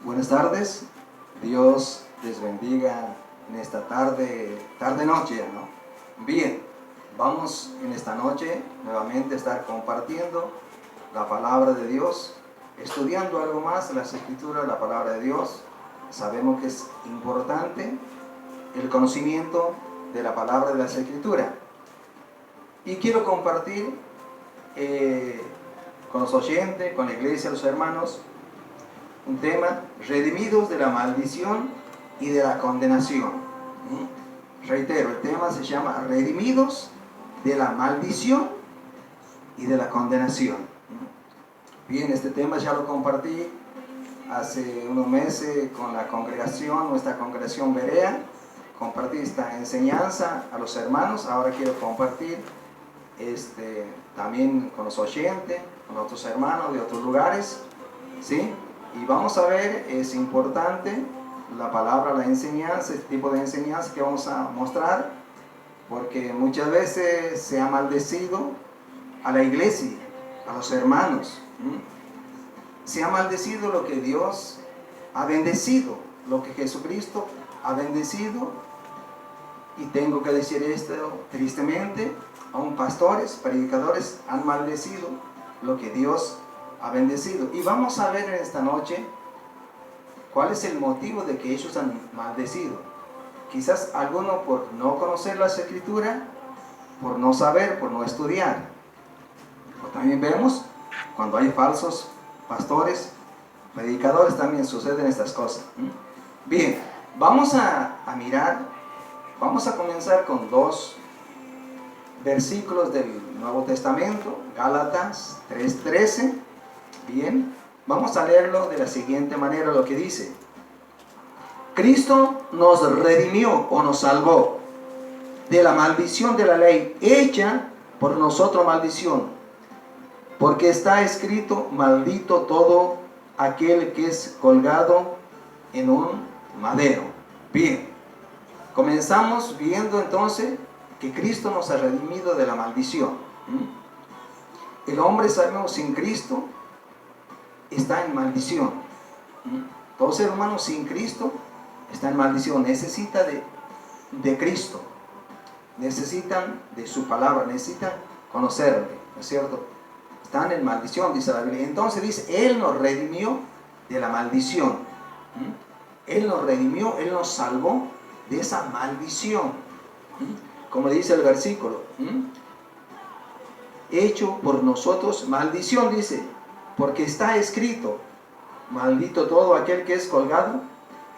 Buenas tardes, Dios les bendiga en esta tarde-noche, ¿no? Bien, vamos en esta noche nuevamente a estar compartiendo la palabra de Dios, estudiando algo más las escrituras, la palabra de Dios. Sabemos que es importante el conocimiento de la palabra de las escrituras. Y quiero compartir con los oyentes, con la iglesia, los hermanos, un tema: redimidos de la maldición y de la condenación. Reitero, el tema se llama redimidos de la maldición y de la condenación. Bien, este tema ya lo compartí hace unos meses con la congregación, nuestra congregación Berea. Compartí esta enseñanza a los hermanos. Ahora quiero compartir también con los oyentes, con otros hermanos de otros lugares, ¿sí? Y vamos a ver, es importante la palabra, la enseñanza, este tipo de enseñanza que vamos a mostrar, porque muchas veces se ha maldecido a la iglesia, a los hermanos. Se ha maldecido lo que Dios ha bendecido, lo que Jesucristo ha bendecido. Y tengo que decir esto tristemente, aún pastores, predicadores han maldecido lo que Dios ha bendecido. Y vamos a ver en esta noche cuál es el motivo de que ellos han maldecido. Quizás alguno por no conocer las escrituras, por no saber, por no estudiar. Pero también vemos cuando hay falsos pastores, predicadores, también suceden estas cosas. Bien, vamos a mirar, vamos a comenzar con dos versículos del Nuevo Testamento, Gálatas 3:13. Bien, vamos a leerlo de la siguiente manera, lo que dice: Cristo nos redimió o nos salvó de la maldición de la ley, hecha por nosotros maldición, porque está escrito: maldito todo aquel que es colgado en un madero. Bien, comenzamos viendo entonces que Cristo nos ha redimido de la maldición. El hombre, sabemos, sin Cristo está en maldición. Todo ser humano sin Cristo está en maldición. Necesita de Cristo, necesitan de su palabra, necesitan conocerle, ¿no es cierto? Están en maldición, dice la Biblia. Entonces dice: Él nos redimió de la maldición. Él nos redimió, Él nos salvó de esa maldición. Como dice el versículo, hecho por nosotros maldición, dice, porque está escrito: maldito todo aquel que es colgado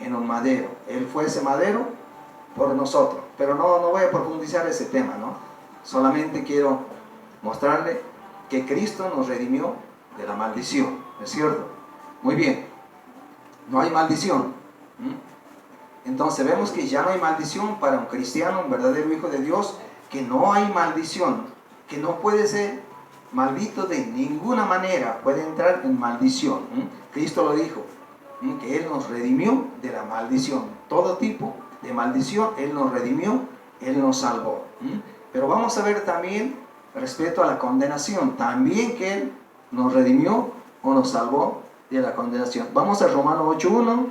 en un madero. Él fue ese madero por nosotros. Pero no voy a profundizar ese tema, ¿no? Solamente quiero mostrarle que Cristo nos redimió de la maldición, ¿no es cierto? Muy bien, no hay maldición. Entonces vemos que ya no hay maldición para un cristiano, un verdadero hijo de Dios, que no hay maldición, que no puede ser maldito de ninguna manera, puede entrar en maldición. Cristo lo dijo, que Él nos redimió de la maldición. Todo tipo de maldición Él nos redimió, Él nos salvó. Pero vamos a ver también respecto a la condenación, también que Él nos redimió o nos salvó de la condenación. Vamos a Romanos 8:1.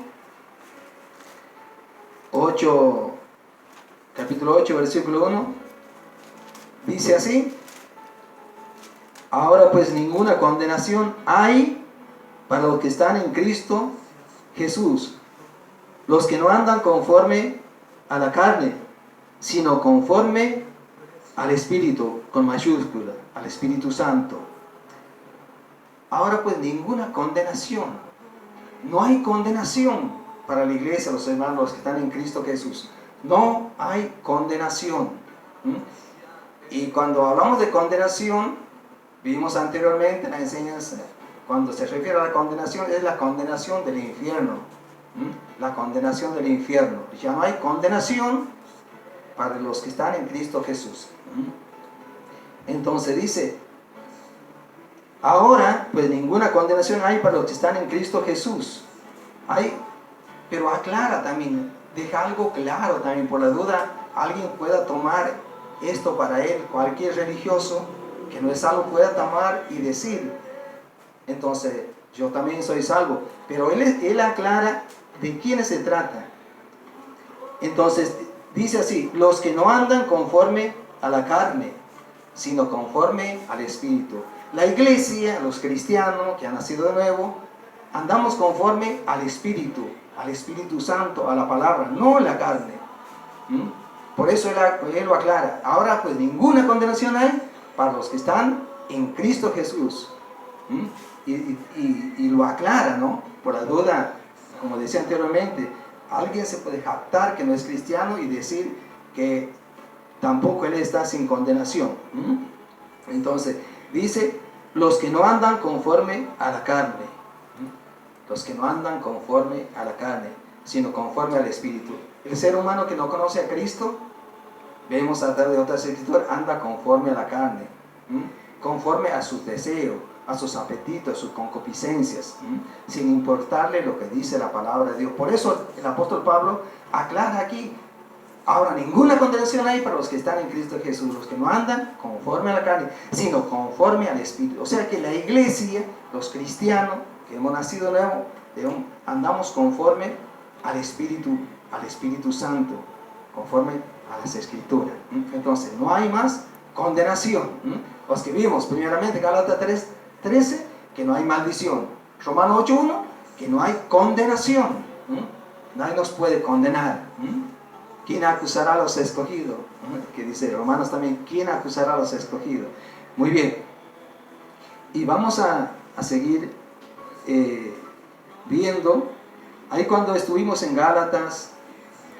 Capítulo 8, versículo 1. Dice así: ahora pues ninguna condenación hay para los que están en Cristo Jesús, los que no andan conforme a la carne, sino conforme al Espíritu, con mayúscula, al Espíritu Santo. Ahora pues ninguna condenación. No hay condenación para la iglesia, los hermanos, los que están en Cristo Jesús. No hay condenación. Y cuando hablamos de condenación, vimos anteriormente la enseñanza, cuando se refiere a la condenación, es la condenación del infierno. La condenación del infierno. Ya no hay condenación para los que están en Cristo Jesús. Entonces dice: ahora pues ninguna condenación hay para los que están en Cristo Jesús. Pero aclara también, deja algo claro también, por la duda alguien pueda tomar esto para él, cualquier religioso que no es algo pueda tomar y decir: entonces yo también soy salvo. Pero él aclara de quiénes se trata. Entonces dice así: los que no andan conforme a la carne, sino conforme al Espíritu. La iglesia, los cristianos que han nacido de nuevo, andamos conforme al Espíritu Santo, a la palabra, no a la carne. Por eso él lo aclara. Ahora pues ninguna condenación hay para los que están en Cristo Jesús. Y lo aclara, ¿no? Por la duda, como decía anteriormente, alguien se puede jactar que no es cristiano y decir que tampoco él está sin condenación. Entonces dice: los que no andan conforme a la carne, los que no andan conforme a la carne, sino conforme al Espíritu. El ser humano que no conoce a Cristo, vemos a través de otras escrituras, anda conforme a la carne, conforme a sus deseos, a sus apetitos, a sus concupiscencias, sin importarle lo que dice la palabra de Dios. Por eso el apóstol Pablo aclara aquí: ahora ninguna condenación hay para los que están en Cristo Jesús, los que no andan conforme a la carne, sino conforme al Espíritu. O sea que la iglesia, los cristianos que hemos nacido nuevo, andamos conforme al Espíritu Santo, conforme a las Escrituras. Entonces no hay más condenación. Los que vimos primeramente Gálatas 3:13, que no hay maldición. Romanos 8:1, que no hay condenación. Nadie nos puede condenar. ¿Quién acusará a los escogidos? Que dice Romanos también: ¿quién acusará a los escogidos? Muy bien. Y vamos a seguir viendo. Ahí cuando estuvimos en Gálatas,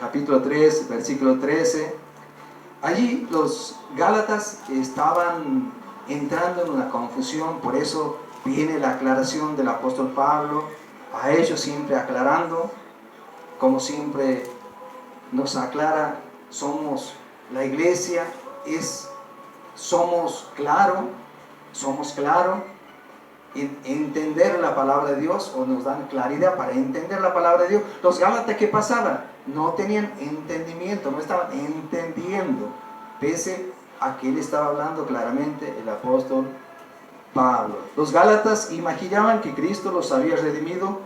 capítulo 3, versículo 13, allí los Gálatas estaban entrando en una confusión. Por eso viene la aclaración del apóstol Pablo, a ellos siempre aclarando, como siempre nos aclara. Somos la iglesia, somos claros en entender la palabra de Dios, o nos dan claridad para entender la palabra de Dios. Los Gálatas, ¿qué pasaba? No tenían entendimiento, no estaban entendiendo, pese a que él estaba hablando claramente, el apóstol Pablo. Los Gálatas imaginaban que Cristo los había redimido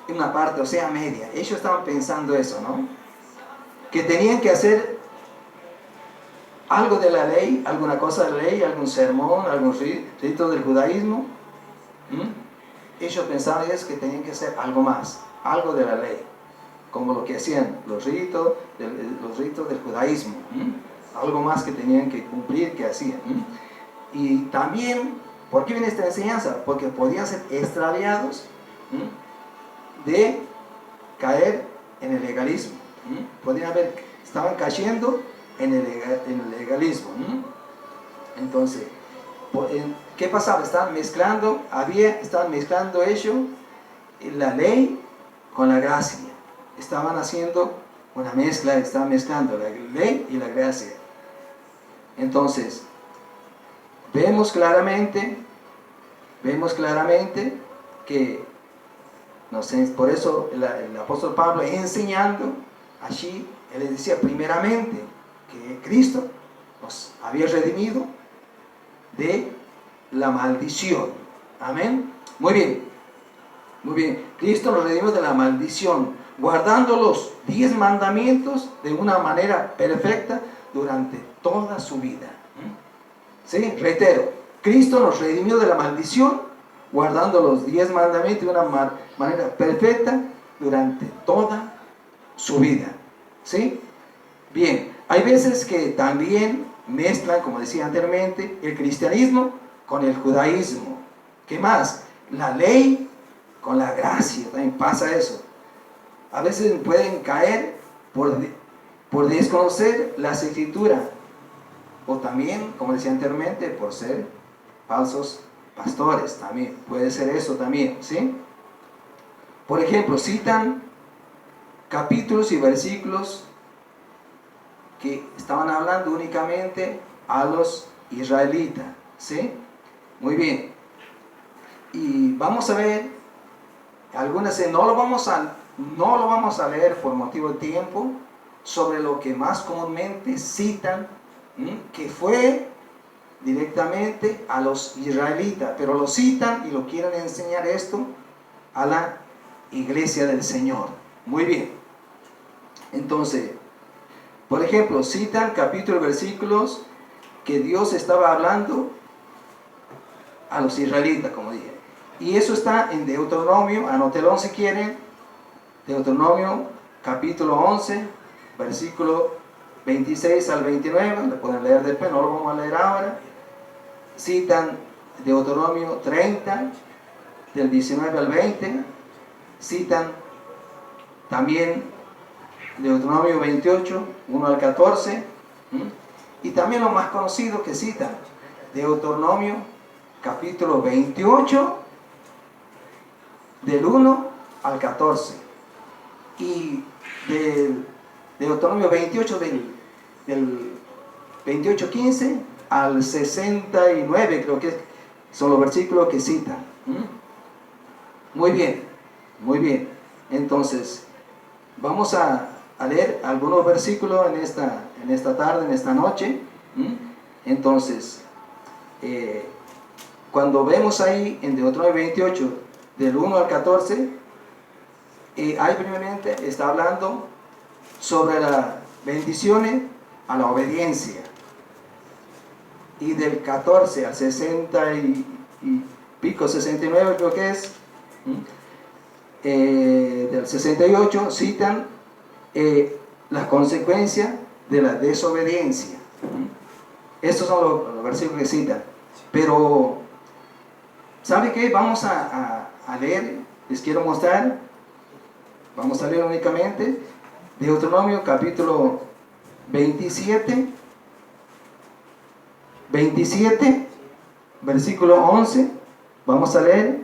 en una parte, o sea, media. Ellos estaban pensando eso, ¿no? Que tenían que hacer algo de la ley, alguna cosa de la ley, algún sermón, algún rito del judaísmo. Ellos pensaban que tenían que hacer algo más, algo de la ley, como lo que hacían los ritos del judaísmo. Algo más que tenían que cumplir, que hacían. Y también, ¿por qué viene esta enseñanza? Porque podían ser extraviados de caer en el legalismo. Estaban cayendo en el legalismo. Entonces, ¿qué pasaba? Estaban mezclando ellos la ley con la gracia. Estaban haciendo una mezcla, estaban mezclando la ley y la gracia. Entonces, vemos claramente que, no sé, por eso el apóstol Pablo, enseñando allí, él les decía primeramente que Cristo nos había redimido de la maldición. Amén. Muy bien. Cristo nos redimió de la maldición, guardando los 10 mandamientos de una manera perfecta durante toda su vida. ¿Sí? Reitero, Cristo nos redimió de la maldición, guardando los 10 mandamientos de una manera perfecta durante toda su vida. ¿Sí? Bien, hay veces que también mezclan, como decía anteriormente, el cristianismo con el judaísmo. ¿Qué más? La ley con la gracia, también pasa eso. A veces pueden caer por desconocer las escrituras, o también, como decía anteriormente, por ser falsos pastores. También puede ser eso también, ¿sí? Por ejemplo, citan capítulos y versículos que estaban hablando únicamente a los israelitas, ¿sí? Muy bien. Y vamos a ver algunas, no lo vamos a leer por motivo de tiempo, sobre lo que más comúnmente citan, que fue directamente a los israelitas, pero lo citan y lo quieren enseñar esto a la iglesia del Señor. Muy bien. Entonces, por ejemplo, citan capítulos, versículos que Dios estaba hablando a los israelitas, como dije. Y eso está en Deuteronomio, anótelo si quieren. Deuteronomio capítulo 11, versículo 26 al 29, lo pueden leer después, no lo vamos a leer ahora. Citan Deuteronomio 30, del 19 al 20. Citan también Deuteronomio 28, 1 al 14. Y también lo más conocido que citan, Deuteronomio capítulo 28, del 1 al 14. Y del Deuteronomio 28, del 28:15 al 69, creo que son los versículos que citan. Muy bien, muy bien. Entonces, vamos a leer algunos versículos en esta tarde, en esta noche. Entonces, cuando vemos ahí en Deuteronomio 28, del 1 al 14, ahí primeramente está hablando sobre las bendiciones a la obediencia. Y del 14 al 60 y pico, 69 creo que es, del 68 citan las consecuencias de la desobediencia. Estos son los versículos que citan. Pero, ¿sabe qué? Vamos a leer, les quiero mostrar, vamos a leer únicamente Deuteronomio capítulo 27, versículo 11, vamos a leer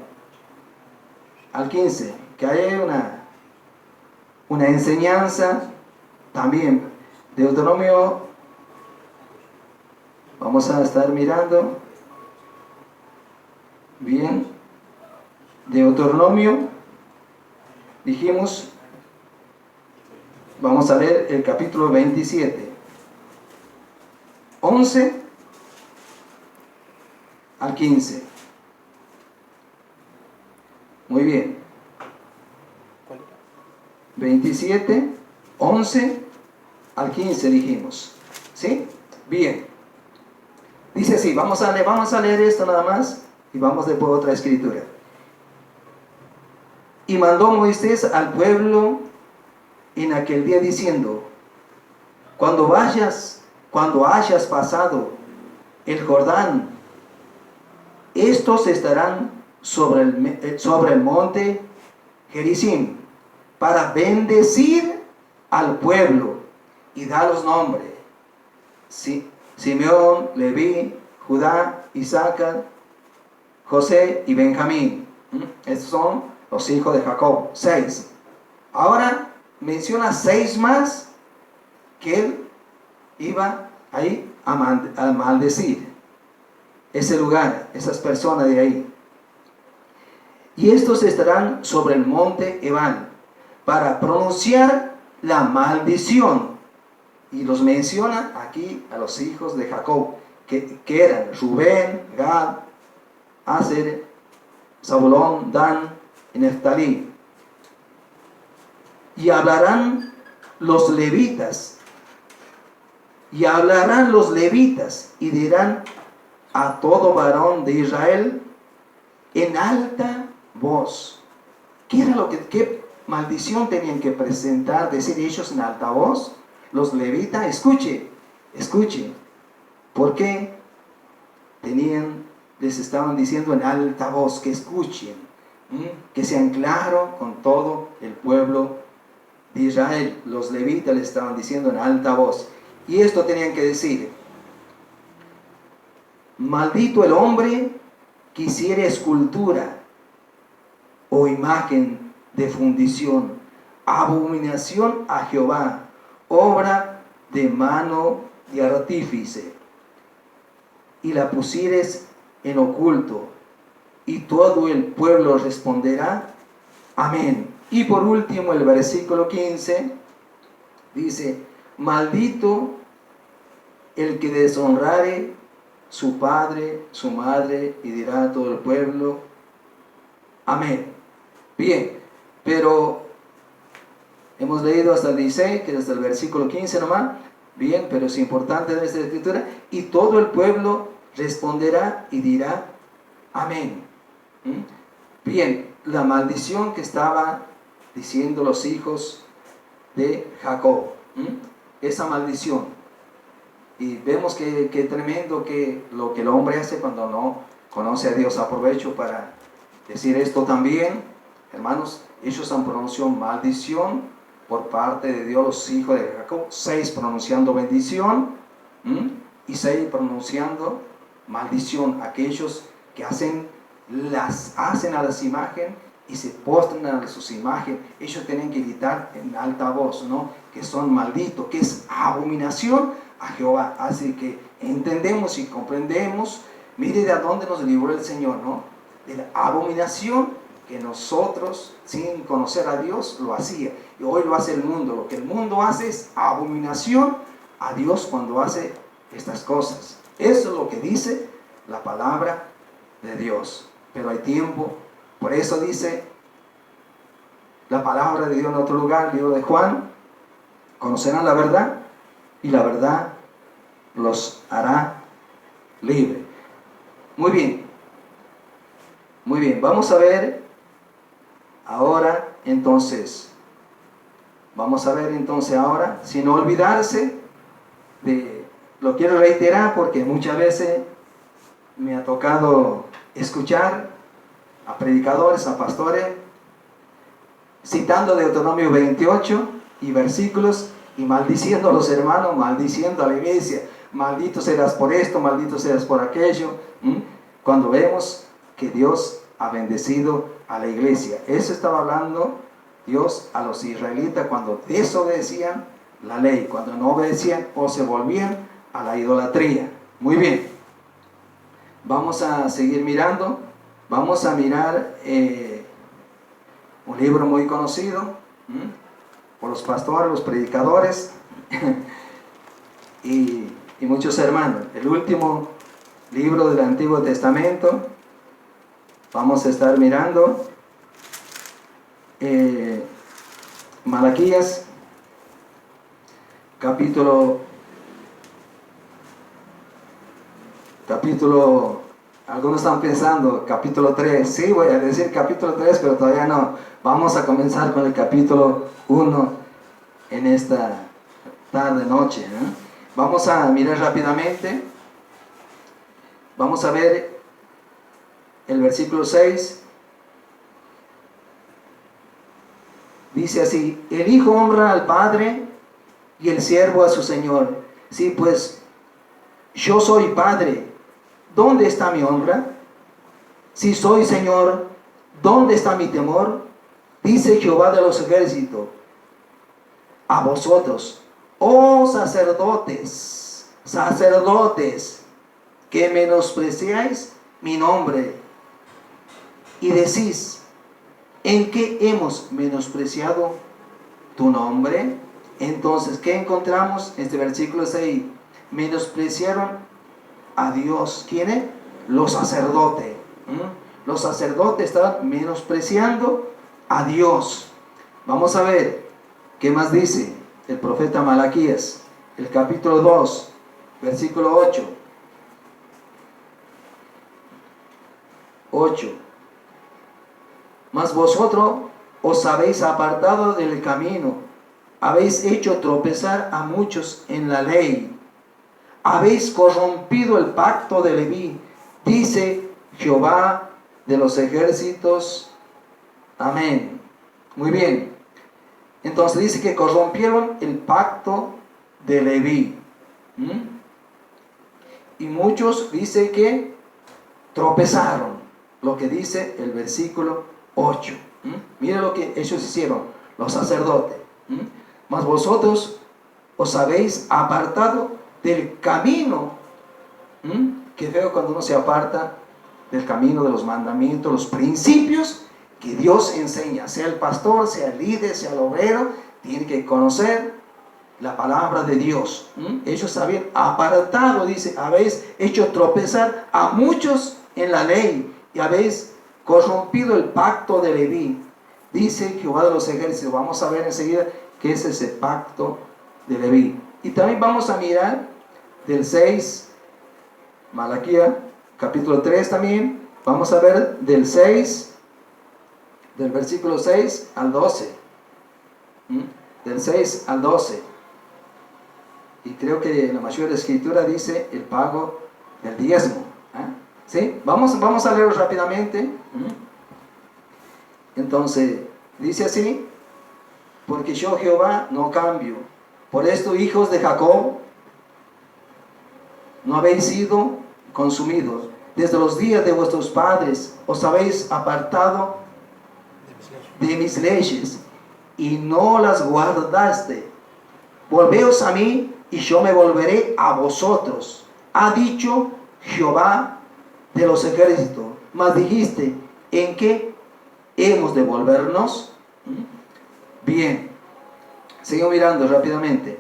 al 15, que hay una enseñanza también. Deuteronomio, vamos a estar mirando bien, Deuteronomio, dijimos, vamos a leer el capítulo 27, 11 al 15. Muy bien. 27, 11 al 15 dijimos. ¿Sí? Bien. Dice así, vamos a leer esto nada más y vamos después a otra escritura. Y mandó Moisés al pueblo en aquel día diciendo: cuando hayas pasado el Jordán, estos estarán sobre el monte Gerizim, para bendecir al pueblo y dar los nombres: Simeón, Leví, Judá, Isaacar, José y Benjamín. Estos son los hijos de Jacob, 6. Ahora menciona 6 más que él iba ahí a maldecir ese lugar, esas personas de ahí. Y estos estarán sobre el monte Ebal para pronunciar la maldición. Y los menciona aquí a los hijos de Jacob, que eran Rubén, Gad, Aser, Zabulón, Dan y Neftalí. Y hablarán los levitas y dirán a todo varón de Israel en alta voz. ¿Qué maldición tenían que presentar, decir ellos en alta voz? Los levitas, escuche, porque les estaban diciendo en alta voz que escuchen, que sean claros con todo el pueblo de Israel. Los levitas les estaban diciendo en alta voz, y esto tenían que decir: maldito el hombre que hiciere escultura o imagen de fundición, abominación a Jehová, obra de mano de artífice, y la pusieres en oculto, y todo el pueblo responderá: amén. Y por último el versículo 15 dice: maldito el que deshonrare su padre, su madre, y dirá a todo el pueblo, amén. Bien, pero hemos leído hasta el 16, que es hasta el versículo 15 nomás. Bien, pero es importante en esta escritura, y todo el pueblo responderá y dirá, amén. Bien, la maldición que estaban diciendo los hijos de Jacob, esa maldición, y vemos que tremendo que lo que el hombre hace cuando no conoce a Dios. Aprovecho para decir esto también, hermanos. Ellos han pronunciado maldición por parte de Dios, los hijos de Jacob, 6 pronunciando bendición, y 6 pronunciando maldición. Aquellos que hacen a las imágenes y se postran a sus imágenes, ellos tienen que gritar en alta voz, ¿no?, que son malditos, que es abominación a Jehová. Así que entendemos y comprendemos, mire de dónde nos libró el Señor, ¿no?, de la abominación que nosotros, sin conocer a Dios, lo hacía, y hoy lo hace el mundo. Lo que el mundo hace es abominación a Dios cuando hace estas cosas. Eso es lo que dice la palabra de Dios. Pero hay tiempo, por eso dice la palabra de Dios en otro lugar, el libro de Juan: conocerán la verdad, y la verdad los hará libre. Muy bien, muy bien, vamos a ver ahora entonces, ahora, sin olvidarse de, lo quiero reiterar porque muchas veces me ha tocado escuchar a predicadores, a pastores, citando Deuteronomio 28 y versículos, y maldiciendo a los hermanos, maldiciendo a la iglesia: maldito serás por esto, maldito serás por aquello, cuando vemos que Dios ha bendecido a la iglesia. Eso estaba hablando Dios a los israelitas cuando desobedecían la ley, cuando no obedecían o se volvían a la idolatría. Muy bien, vamos a seguir mirando. Vamos a mirar un libro muy conocido por los pastores, los predicadores y muchos hermanos. El último libro del Antiguo Testamento. Vamos a estar mirando Malaquías, capítulo, algunos están pensando capítulo 3, sí, voy a decir capítulo 3, pero todavía no. Vamos a comenzar con el capítulo 1 en esta tarde, noche, Vamos a mirar rápidamente. Vamos a ver el versículo 6. Dice así: el hijo honra al padre y el siervo a su señor. Sí, pues yo soy padre, ¿dónde está mi honra? Si soy señor, ¿dónde está mi temor? Dice Jehová de los ejércitos a vosotros, oh sacerdotes, que menospreciáis mi nombre y decís: ¿en qué hemos menospreciado tu nombre? Entonces, ¿qué encontramos? Este versículo 6. Menospreciaron a Dios. ¿Quiénes? Los sacerdotes. Los sacerdotes estaban menospreciando a Dios. Vamos a ver qué más dice el profeta Malaquías, el capítulo 2, versículo 8. Mas vosotros os habéis apartado del camino, habéis hecho tropezar a muchos en la ley, habéis corrompido el pacto de Leví, dice Jehová de los ejércitos. Amén. Muy bien. Entonces dice que corrompieron el pacto de Leví. Y muchos dice que tropezaron, lo que dice el versículo 8. Mira lo que ellos hicieron, los sacerdotes. Mas vosotros os habéis apartado del camino. Qué feo cuando uno se aparta del camino de los mandamientos, los principios que Dios enseña. Sea el pastor, sea el líder, sea el obrero, tiene que conocer la palabra de Dios. Ellos habían apartado, dice, habéis hecho tropezar a muchos en la ley y habéis corrompido el pacto de Leví. Dice Jehová de los ejércitos. Vamos a ver enseguida qué es ese pacto de Leví. Y también vamos a mirar del 6, Malaquía, capítulo 3 también. Vamos a ver del 6, del versículo 6 al 12. Del 6 al 12. Y creo que la mayor escritura dice el pago del diezmo. ¿Sí? Vamos a leerlo rápidamente. Entonces, dice así: porque yo Jehová no cambio. Por esto, hijos de Jacob, no habéis sido consumidos. Desde los días de vuestros padres os habéis apartado de mis leyes y no las guardaste. Volveos a mí y yo me volveré a vosotros, ha dicho Jehová de los ejércitos. Mas dijiste, ¿en qué hemos de volvernos? Bien, sigo mirando rápidamente.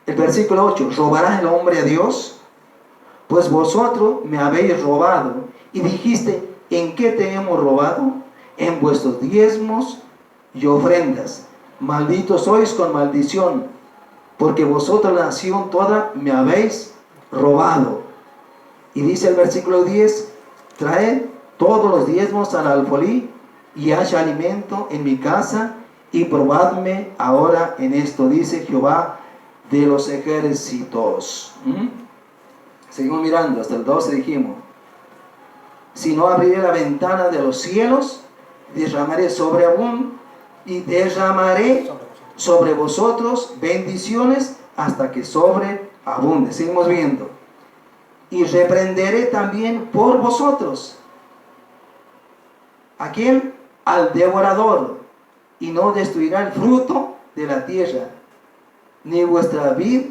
El versículo 8, ¿robará el hombre a Dios? Pues vosotros me habéis robado. Y dijiste, ¿en qué te hemos robado? En vuestros diezmos y ofrendas. Malditos sois con maldición, porque vosotros la nación toda me habéis robado. Y dice el versículo 10, traed todos los diezmos al alfolí y haya alimento en mi casa, y probadme ahora en esto, dice Jehová de los ejércitos. Seguimos mirando, hasta el 12 dijimos, si no abriré la ventana de los cielos, derramaré y derramaré sobre vosotros bendiciones hasta que sobreabunde. Seguimos viendo. Y reprenderé también por vosotros. ¿A quién? Al devorador. Y no destruirá el fruto de la tierra, ni vuestra vid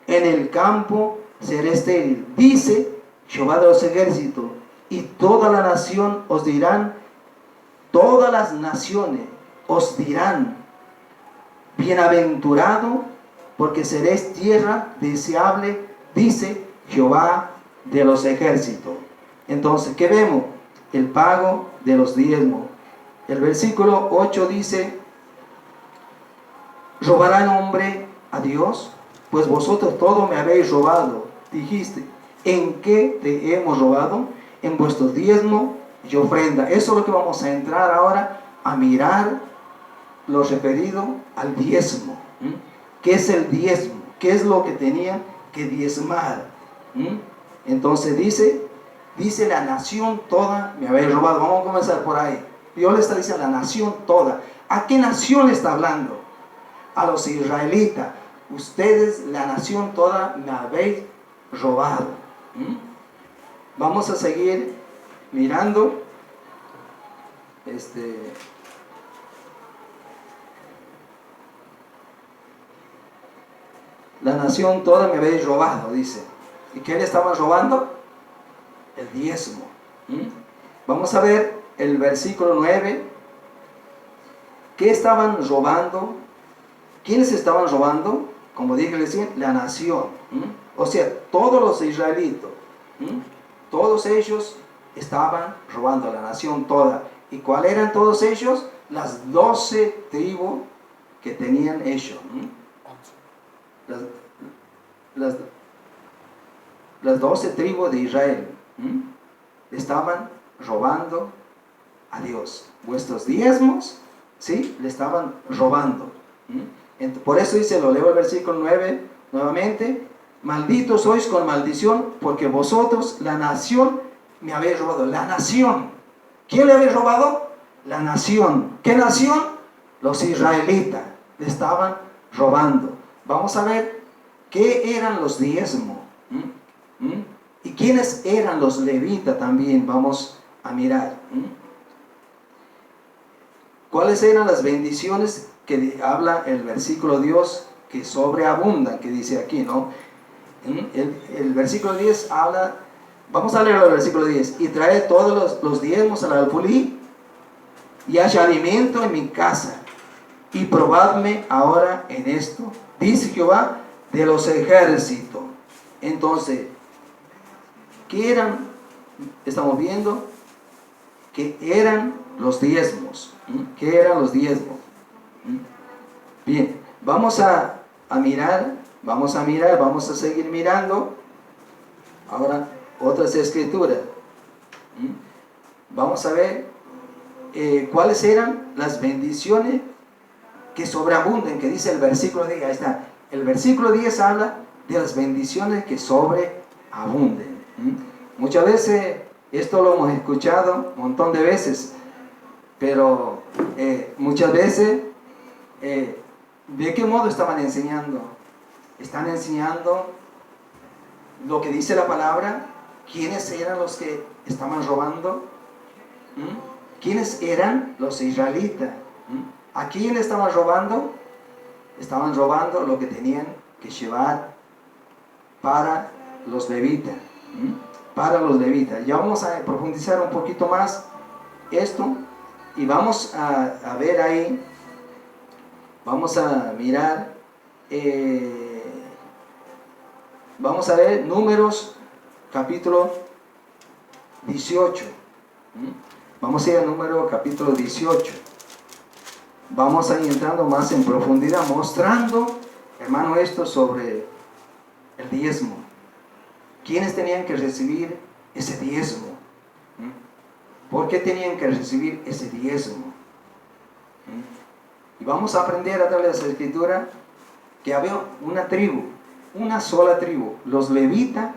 en el campo será estéril, dice Jehová de los ejércitos. Y toda la nación os dirán, todas las naciones os dirán, bienaventurado, porque seréis tierra deseable, dice Jehová de los ejércitos. Entonces, ¿qué vemos? El pago de los diezmos. El versículo 8 dice, ¿robará el hombre a Dios? Pues vosotros todo me habéis robado. Dijiste, ¿en qué te hemos robado? En vuestros diezmos y ofrenda. Eso es lo que vamos a entrar ahora a mirar, lo referido al diezmo. ¿Qué es el diezmo? ¿Qué es lo que tenía que diezmar? Entonces dice la nación toda me habéis robado. Vamos a comenzar por ahí. Dios le está diciendo a la nación toda. ¿A qué nación le está hablando? A los israelitas. Ustedes, la nación toda, me habéis robado. Vamos a seguir mirando. La nación toda me habéis robado, dice. ¿Y qué le estaban robando? El diezmo. Vamos a ver el versículo 9. ¿Qué estaban robando? ¿Quiénes estaban robando? Como dije recién, la nación. O sea, todos los israelitas. Todos ellos estaban robando a la nación toda. ¿Y cuáles eran todos ellos? Las 12 tribus que tenían ellos. Las 12 tribus de Israel estaban robando a Dios. Vuestros diezmos, ¿sí? Le estaban robando. Por eso dice, lo leo el versículo 9 nuevamente, malditos sois con maldición, porque vosotros, la nación, me habéis robado. La nación. ¿Quién le habéis robado? La nación. ¿Qué nación? Los israelitas le estaban robando. Vamos a ver qué eran los diezmos. ¿Y quiénes eran los levitas también? Vamos a mirar. ¿Cuáles eran las bendiciones que habla el versículo Dios que sobreabundan, que dice aquí, ¿no? El versículo 10 habla, vamos a leer el versículo 10, y trae todos los diezmos al alfolí y haya alimento en mi casa, y probadme ahora en esto, dice Jehová de los ejércitos. Entonces, ¿qué eran? Estamos viendo que eran los diezmos. ¿Qué eran los diezmos? Bien, vamos a mirar, vamos a seguir mirando ahora otras escrituras. Vamos a ver cuáles eran las bendiciones que sobreabunden, que dice el versículo 10. Ahí está, el versículo 10 habla de las bendiciones que sobreabunden. Muchas veces esto lo hemos escuchado un montón de veces, pero muchas veces ¿de qué modo estaban enseñando? Están enseñando lo que dice la palabra. ¿Quiénes eran los que estaban robando? ¿Quiénes eran los israelitas? ¿A quién estaban robando? Estaban robando lo que tenían que llevar para los levitas. Para los levitas. Ya vamos a profundizar un poquito más esto y vamos a ver ahí, vamos a mirar, vamos a ver Números capítulo 18. Vamos a ir al Número capítulo 18. Vamos a ir entrando más en profundidad, mostrando, hermano, esto sobre el diezmo. ¿Quiénes tenían que recibir ese diezmo? ¿Por qué tenían que recibir ese diezmo? Y vamos a aprender a través de esa escritura que había una tribu, una sola tribu, los levitas.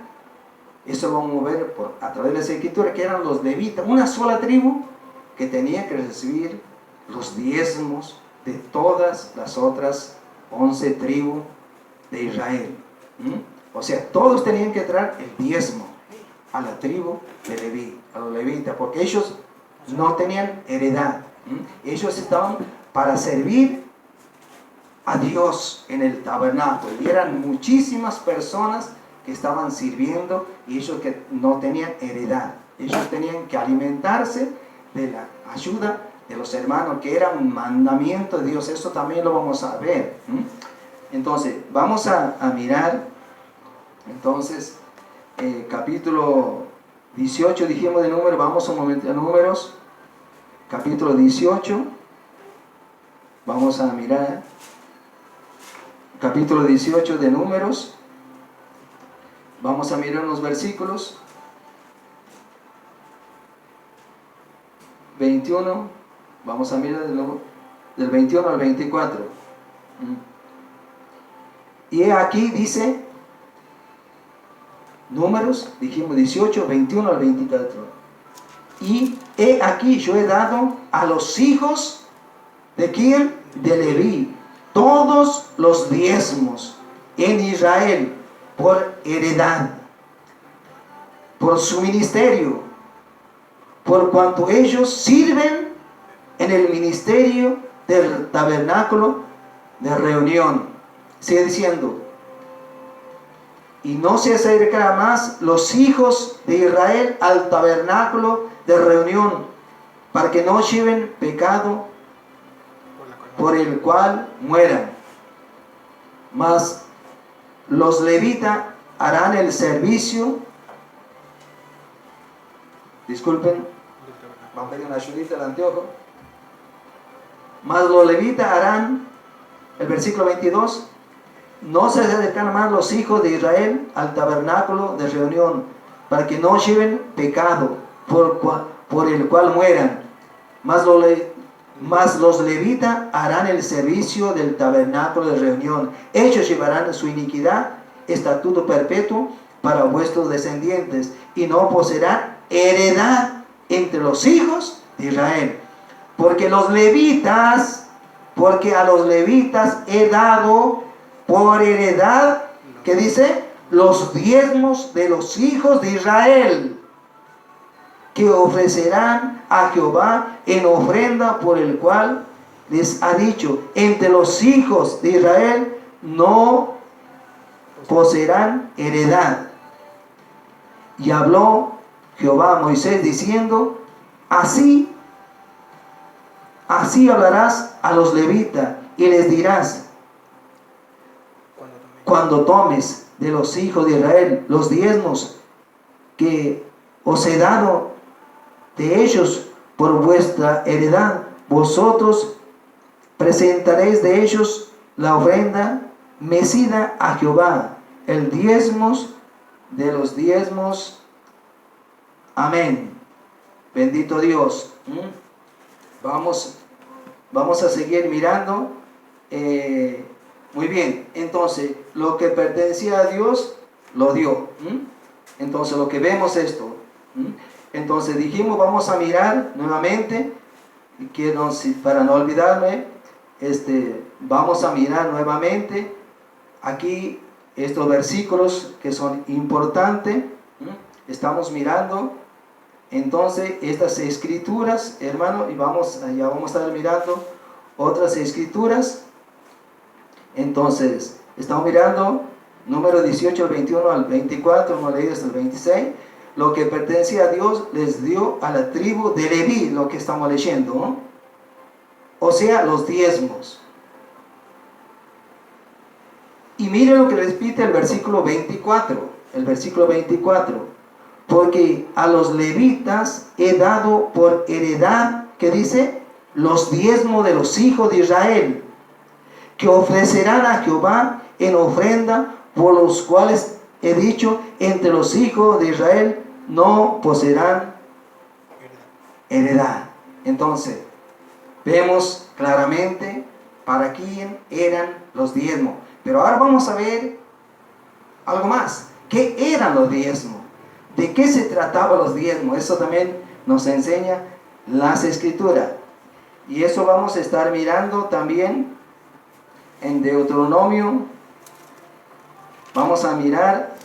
Eso lo vamos a ver a través de esa escritura, que eran los levitas, una sola tribu que tenía que recibir los diezmos de todas las otras 11 tribus de Israel. O sea, todos tenían que traer el diezmo a la tribu de Leví, a los levitas, porque ellos no tenían heredad. Ellos estaban para servir a Dios en el tabernáculo, y eran muchísimas personas que estaban sirviendo, y ellos que no tenían heredad. Ellos tenían que alimentarse de la ayuda de los hermanos, que era un mandamiento de Dios. Eso también lo vamos a ver. Entonces, vamos a mirar, entonces, capítulo 18, dijimos de Números. Vamos un momento a Números, capítulo 18. Vamos a mirar, capítulo 18 de Números. Vamos a mirar unos versículos. 21, vamos a mirar del 21 al 24. Y aquí dice, Números, dijimos 18, 21 al 24. Y he aquí yo he dado a los hijos de ¿quién? De Leví, todos los diezmos en Israel por heredad, por su ministerio, por cuanto ellos sirven en el ministerio del tabernáculo de reunión. Sigue diciendo, y no se acercará más los hijos de Israel al tabernáculo de reunión, para que no lleven pecado por el cual mueran. Mas los levitas harán el servicio. Disculpen, vamos a pedir una ayudita al anteojo. Mas los levitas harán, el versículo 22, no se acercan más los hijos de Israel al tabernáculo de reunión, para que no lleven pecado por el cual mueran. Mas los levitas harán el servicio del tabernáculo de reunión. Ellos llevarán su iniquidad, estatuto perpetuo para vuestros descendientes, y no poseerán heredad entre los hijos de Israel. Porque a los levitas he dado por heredad, ¿qué dice? Los diezmos de los hijos de Israel, que ofrecerán a Jehová en ofrenda, por el cual les ha dicho, entre los hijos de Israel no poseerán heredad. Y habló Jehová a Moisés diciendo, así hablarás a los levitas y les dirás, cuando tomes de los hijos de Israel los diezmos que os he dado de ellos por vuestra heredad, vosotros presentaréis de ellos la ofrenda mecida a Jehová, el diezmos de los diezmos. Amén. Bendito Dios. Vamos a seguir mirando. Muy bien. Entonces, lo que pertenecía a Dios, lo dio. Entonces, lo que vemos esto. Entonces, dijimos, vamos a mirar nuevamente. Para no olvidarme, vamos a mirar nuevamente aquí estos versículos que son importantes. Estamos mirando entonces estas escrituras, hermano, y ya vamos a estar mirando otras escrituras. Entonces, estamos mirando número 18, al 21, al 24, hemos leído hasta el 26. Lo que pertenecía a Dios les dio a la tribu de Leví, lo que estamos leyendo, ¿no? O sea, los diezmos. Y miren lo que repite el versículo 24. El versículo 24. Porque a los levitas he dado por heredad, que dice, los diezmos de los hijos de Israel, que ofrecerán a Jehová en ofrenda, por los cuales he dicho, entre los hijos de Israel no poseerán heredad. Entonces, vemos claramente para quién eran los diezmos. Pero ahora vamos a ver algo más. ¿Qué eran los diezmos? ¿De qué se trataba los diezmos? Eso también nos enseña las escrituras. Y eso vamos a estar mirando también en Deuteronomio. Vamos a mirar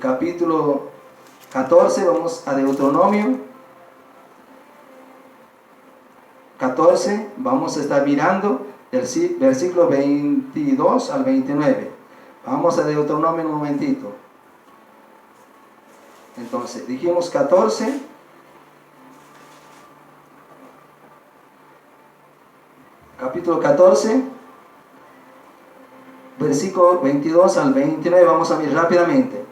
capítulo 14. Vamos a Deuteronomio 14. Vamos a estar mirando del versículo 22 al 29. Vamos a Deuteronomio un momentito. Entonces, dijimos 14. Capítulo 14, versículo 22 al 29. Vamos a ver rápidamente.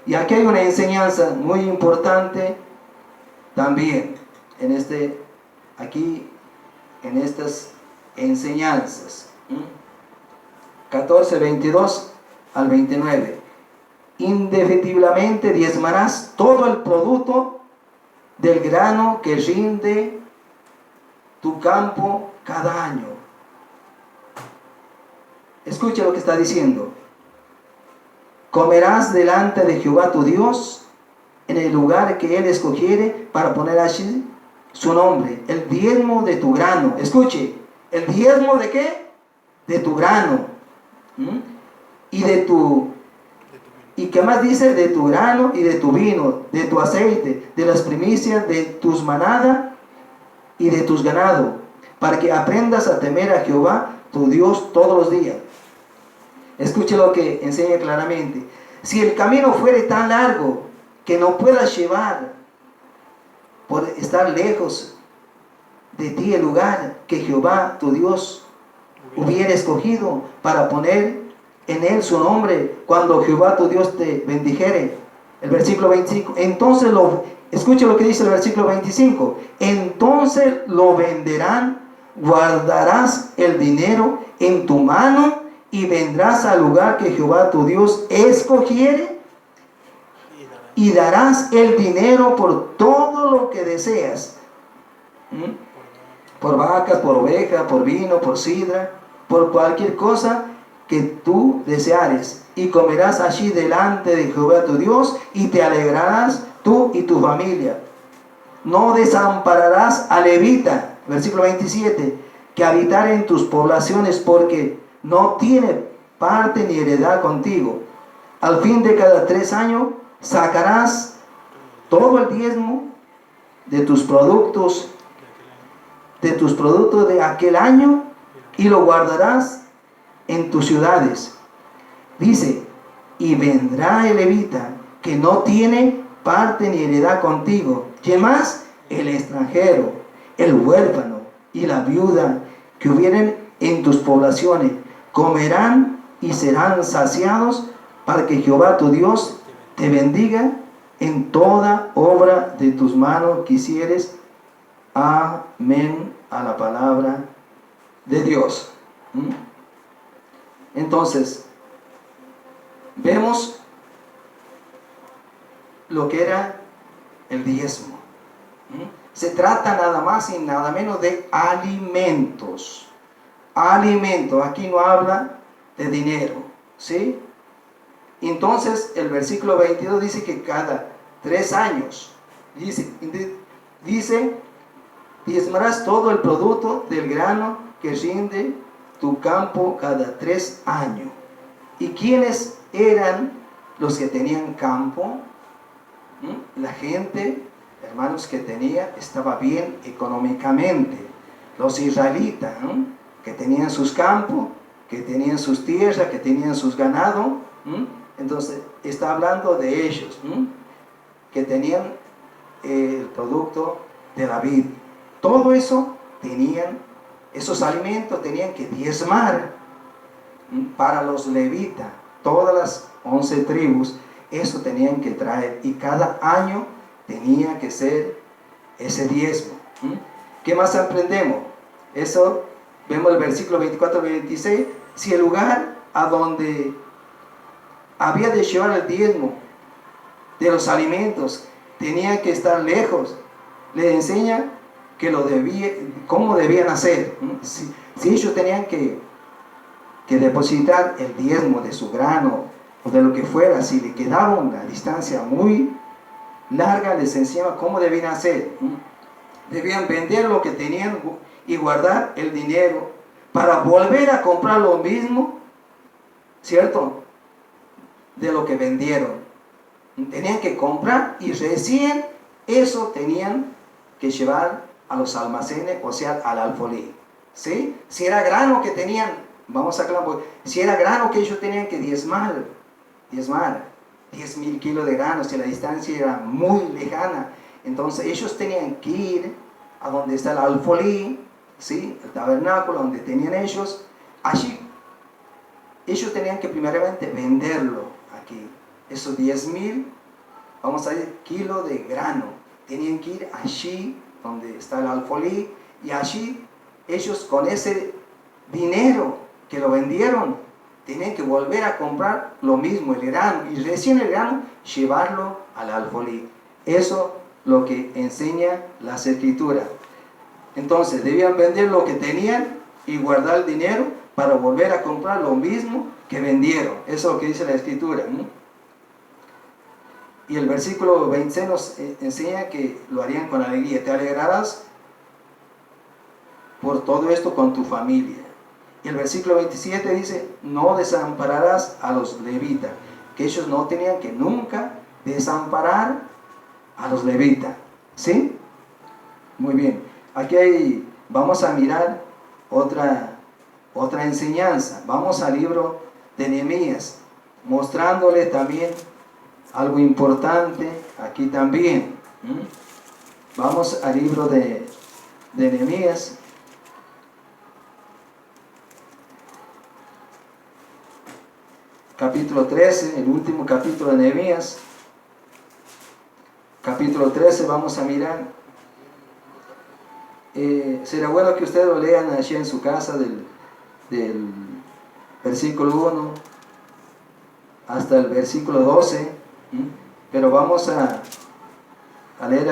Y aquí hay una enseñanza muy importante también en estas enseñanzas. 14, 22 al 29. Indefectiblemente diezmarás todo el producto del grano que rinde tu campo cada año. Escucha lo que está diciendo. Comerás delante de Jehová tu Dios en el lugar que Él escogiere para poner allí su nombre. El diezmo de tu grano. Escuche. ¿El diezmo de qué? De tu grano. ¿Y qué más dice? De tu grano y de tu vino, de tu aceite, de las primicias de tus manadas y de tus ganados, para que aprendas a temer a Jehová tu Dios todos los días. Escuche lo que enseña claramente. Si el camino fuere tan largo que no puedas llevar por estar lejos de ti el lugar que Jehová tu Dios hubiera escogido para poner en él su nombre, cuando Jehová tu Dios te bendijere. El versículo 25. Entonces escuche lo que dice el versículo 25. Entonces lo venderán, guardarás el dinero en tu mano y vendrás al lugar que Jehová tu Dios escogiere y darás el dinero por todo lo que deseas. Por vacas, por ovejas, por vino, por sidra, por cualquier cosa que tú deseares, y comerás allí delante de Jehová tu Dios, y te alegrarás tú y tu familia. No desampararás a levita, versículo 27, que habitar en tus poblaciones, porque no tiene parte ni heredad contigo. Al fin de cada 3 años sacarás todo el diezmo de tus productos de aquel año, y lo guardarás en tus ciudades. Dice, y vendrá el levita que no tiene parte ni heredad contigo. ¿Qué más? El extranjero, el huérfano y la viuda que hubieren en tus poblaciones, comerán y serán saciados, para que Jehová tu Dios te bendiga en toda obra de tus manos que hicieres. Amén a la palabra de Dios. Entonces, vemos lo que era el diezmo. Se trata nada más y nada menos de alimentos. Alimentos, aquí no habla de dinero, ¿sí? Entonces el versículo 22 dice que cada 3 años, dice, diezmarás todo el producto del grano que rinde tu campo cada 3 años. ¿Y quiénes eran los que tenían campo? La gente, hermanos, que estaba bien económicamente. Los israelitas, que tenían sus campos, que tenían sus tierras, que tenían sus ganados. Entonces está hablando de ellos, que tenían el producto de la vid. Todo eso tenían, esos alimentos tenían que diezmar para los levitas. Todas las 11 tribus, eso tenían que traer, y cada año tenía que ser ese diezmo. ¿Qué más aprendemos? Eso, vemos el versículo 24 y 26. Si el lugar a donde había de llevar el diezmo de los alimentos tenía que estar lejos, les enseña que cómo debían hacer. Si ellos tenían que depositar el diezmo de su grano o de lo que fuera, si le quedaba una distancia muy larga, les enseñaba cómo debían hacer. Debían vender lo que tenían y guardar el dinero para volver a comprar lo mismo, ¿cierto?, de lo que vendieron. Tenían que comprar y recién eso tenían que llevar a los almacenes, o sea, al alfolí, ¿sí? Si era grano que tenían, vamos a aclarar, si era grano que ellos tenían que diezmar 10.000 kilos de grano, si la distancia era muy lejana, entonces ellos tenían que ir a donde está el alfolí, ¿sí?, el tabernáculo donde tenían ellos. Allí ellos tenían que primeramente venderlo aquí, esos 10.000, vamos a decir, kilos de grano, tenían que ir allí donde está el alfolí, y allí ellos con ese dinero que lo vendieron tenían que volver a comprar lo mismo, el grano, y recién el grano llevarlo al alfolí. Eso es lo que enseña las escrituras. Entonces debían vender lo que tenían y guardar el dinero para volver a comprar lo mismo que vendieron. Eso es lo que dice la escritura, ¿no? Y el versículo 26 nos enseña que lo harían con alegría. Te alegrarás por todo esto con tu familia. Y el versículo 27 dice, no desampararás a los levitas, que ellos no tenían que nunca desamparar a los levitas, ¿sí? Muy bien, aquí vamos a mirar otra enseñanza. Vamos al libro de Nehemías, mostrándole también algo importante aquí también. Vamos al libro de Nehemías, capítulo 13, el último capítulo de Nehemías, capítulo 13, vamos a mirar. Será bueno que ustedes lo lean allí en su casa, del versículo 1 hasta el versículo 12, pero vamos a leer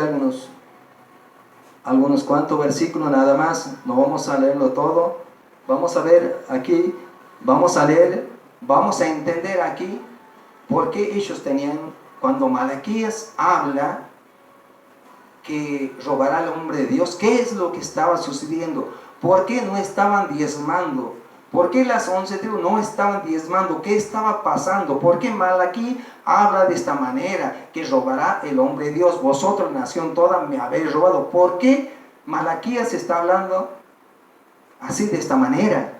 algunos cuantos versículos nada más, no vamos a leerlo todo. Vamos a ver aquí, vamos a leer, vamos a entender aquí por qué ellos tenían, cuando Malaquías habla que robará al hombre de Dios, ¿qué es lo que estaba sucediendo? ¿Por qué no estaban diezmando? ¿Por qué las 11 tribus no estaban diezmando? ¿Qué estaba pasando? ¿Por qué Malaquí habla de esta manera? Que robará el hombre de Dios. Vosotros, nación toda, me habéis robado. ¿Por qué Malaquías está hablando así, de esta manera?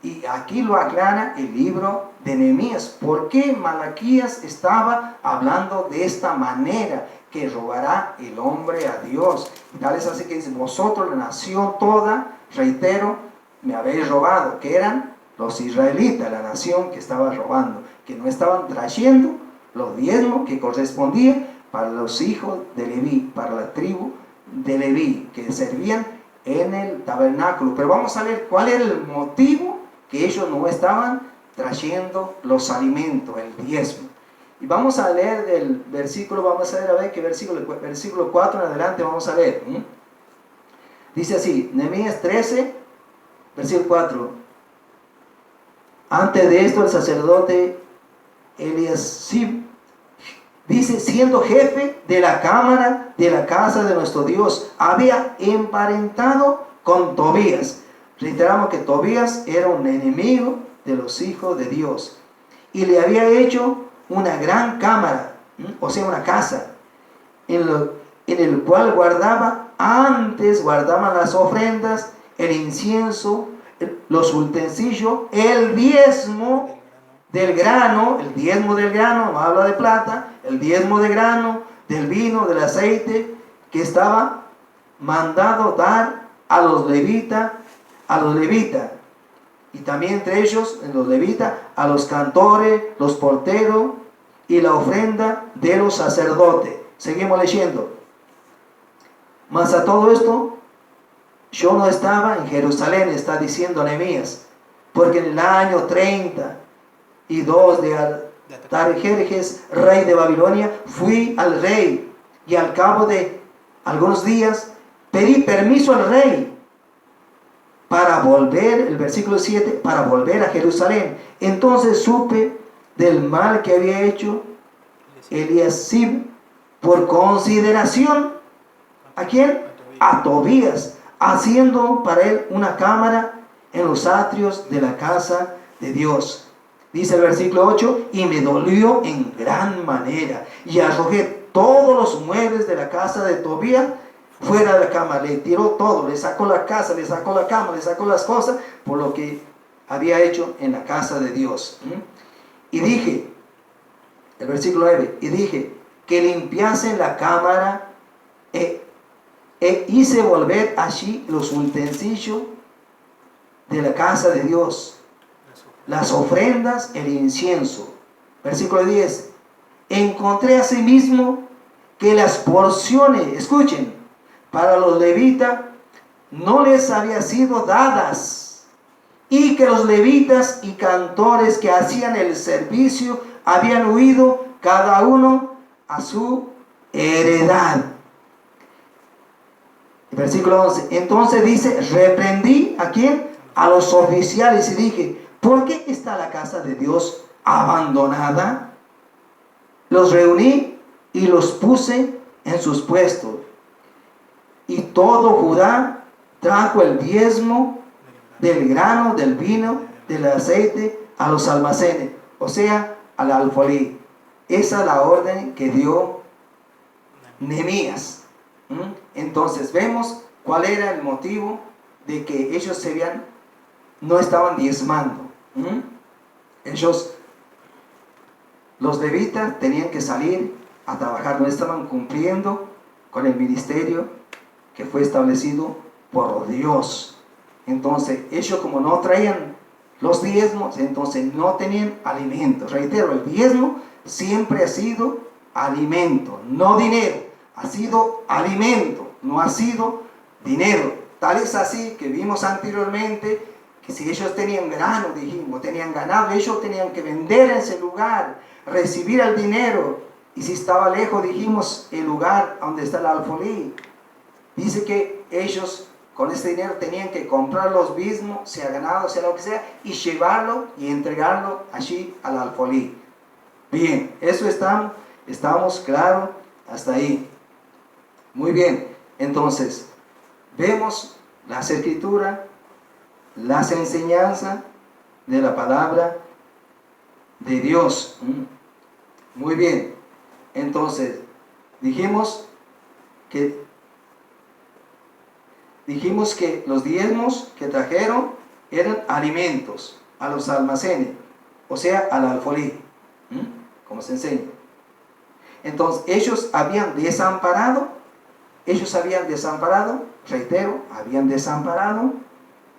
Y aquí lo aclara el libro de Nehemías. ¿Por qué Malaquías estaba hablando de esta manera? Que robará el hombre a Dios. Tal es así que dice, vosotros, la nación toda, reitero, me habéis robado. Que eran los israelitas, la nación que estaba robando, que no estaban trayendo los diezmos que correspondían para los hijos de Leví, para la tribu de Leví, que servían en el tabernáculo. Pero vamos a ver cuál era el motivo que ellos no estaban trayendo los alimentos, el diezmo. Y vamos a leer del versículo, vamos a ver qué versículo 4 en adelante vamos a leer. Dice así, Nehemías 13, versículo 4. Antes de esto el sacerdote Eliasib, dice, siendo jefe de la cámara de la casa de nuestro Dios, había emparentado con Tobías. Reiteramos que Tobías era un enemigo de los hijos de Dios. Y le había hecho una gran cámara, o sea, una casa, en el cual guardaban las ofrendas, el incienso, los utensilios, el diezmo del grano, no habla de plata, el diezmo de grano, del vino, del aceite, que estaba mandado dar a los levitas, y también entre ellos, los levitas, a los cantores, los porteros, y la ofrenda de los sacerdotes. Seguimos leyendo. Mas a todo esto, yo no estaba en Jerusalén, está diciendo Nehemías, porque en el año 32 de Artajerjes, rey de Babilonia, fui al rey, y al cabo de algunos días pedí permiso al rey para volver, el versículo 7, para volver a Jerusalén. Entonces supe del mal que había hecho Eliasib por consideración. ¿A quién? A Tobías, haciendo para él una cámara en los atrios de la casa de Dios. Dice el versículo 8, y me dolió en gran manera, y arrojé todos los muebles de la casa de Tobías fuera de la cama, le tiró todo, le sacó la casa, le sacó la cama, le sacó las cosas, por lo que había hecho en la casa de Dios. Y dije, el versículo 9, y dije, que limpiasen la cámara, hice volver allí los utensilios de la casa de Dios, las ofrendas, el incienso. Versículo 10, encontré asimismo que las porciones, escuchen, para los levitas no les había sido dadas, y que los levitas y cantores que hacían el servicio habían huido cada uno a su heredad. Versículo 11, entonces dice, reprendí ¿a quién? A los oficiales y dije, ¿por qué está la casa de Dios abandonada? Los reuní y los puse en sus puestos. Y todo Judá trajo el diezmo del grano, del vino, del aceite a los almacenes, o sea, al alfolí. Esa es la orden que dio Nehemías. Entonces vemos cuál era el motivo de que ellos no estaban diezmando. Ellos, los levitas, tenían que salir a trabajar, no estaban cumpliendo con el ministerio que fue establecido por Dios. Entonces ellos, como no traían los diezmos, entonces no tenían alimento. Reitero, el diezmo siempre ha sido alimento, no dinero. Ha sido alimento, no ha sido dinero. Tal es así que vimos anteriormente que si ellos tenían grano, dijimos, tenían ganado, ellos tenían que vender en ese lugar, recibir el dinero. Y si estaba lejos, dijimos, el lugar donde está el alfolí. Dice que ellos con ese dinero tenían que comprar los mismos, sea ganado, sea lo que sea, y llevarlo y entregarlo allí al alfolí. Bien, eso estamos claros hasta ahí. Muy bien, entonces, vemos las escrituras, las enseñanzas de la palabra de Dios. Muy bien, entonces, dijimos que los diezmos que trajeron eran alimentos a los almacenes, o sea, al alfolí, como se enseña. Entonces, ellos habían desamparado, reitero, habían desamparado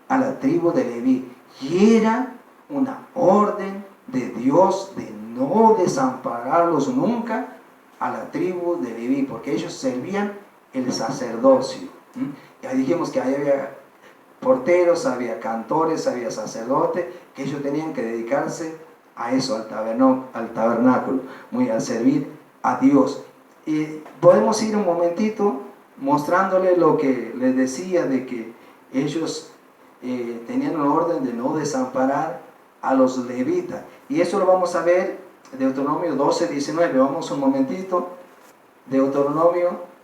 a la tribu de Leví, y era una orden de Dios de no desampararlos nunca a la tribu de Leví, porque ellos servían el sacerdocio. Ya dijimos que ahí había porteros, había cantores, había sacerdotes, que ellos tenían que dedicarse a eso, al tabernáculo, al servir a Dios. Y podemos ir un momentito mostrándole lo que les decía de que ellos tenían una orden de no desamparar a los levitas. Y eso lo vamos a ver en Deuteronomio 12, 19. Vamos un momentito. Deuteronomio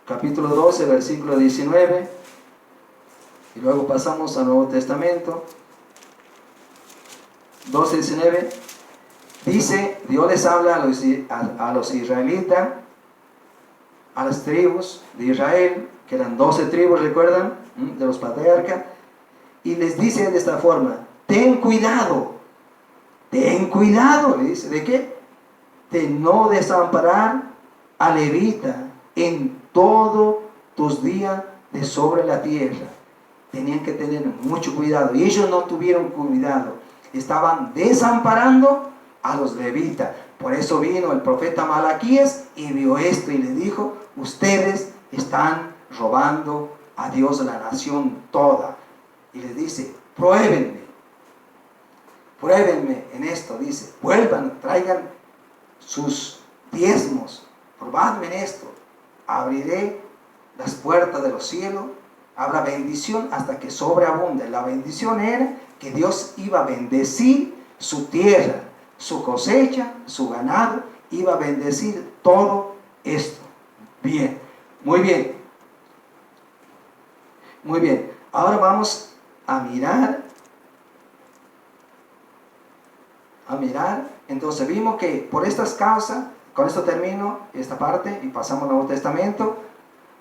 capítulo 12, versículo 19. Y luego pasamos al Nuevo Testamento. 12, 19. Dice, Dios les habla a los israelitas, a las tribus de Israel, que eran 12 tribus, ¿recuerdan? De los patriarcas. Y les dice de esta forma, ten cuidado, le dice, ¿de qué? De no desamparar a levita en todos tus días de sobre la tierra. Tenían que tener mucho cuidado, y ellos no tuvieron cuidado, estaban desamparando a los levitas. Por eso vino el profeta Malaquías y vio esto y le dijo, ustedes están robando a Dios, la nación toda. Y les dice, pruébenme en esto, dice, vuelvan, traigan sus diezmos, probadme en esto, abriré las puertas de los cielos, habrá bendición hasta que sobreabunde. La bendición era que Dios iba a bendecir su tierra, su cosecha, su ganado, iba a bendecir todo esto. Bien, muy bien. Muy bien, ahora vamos a mirar. Entonces vimos que por estas causas, con esto termino esta parte y pasamos al Nuevo Testamento.